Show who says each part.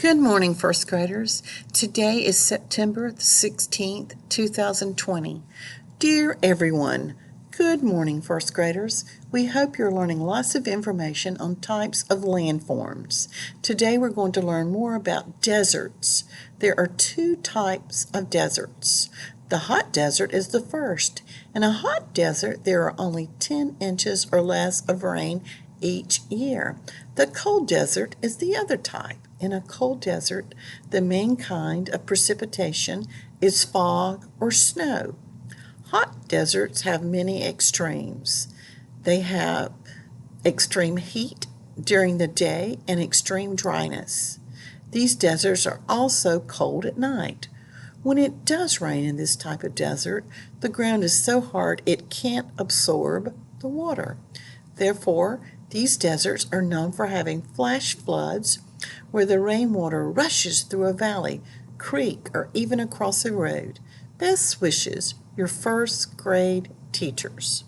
Speaker 1: Good morning, first graders. Today is September the 16th, 2020. Dear everyone, good morning, first graders. We hope you're learning lots of information on types of landforms. Today we're going to learn more about deserts. There are two types of deserts. The hot desert is the first. In a hot desert, there are only 10 inches or less of rain each year. The cold desert is the other type. In a cold desert, the main kind of precipitation is fog or snow. Hot deserts have many extremes. They have extreme heat during the day and extreme dryness. These deserts are also cold at night. When it does rain in this type of desert, the ground is so hard it can't absorb the water. Therefore, these deserts are known for having flash floods where the rainwater rushes through a valley, creek, or even across a road. Best wishes, your first grade teachers.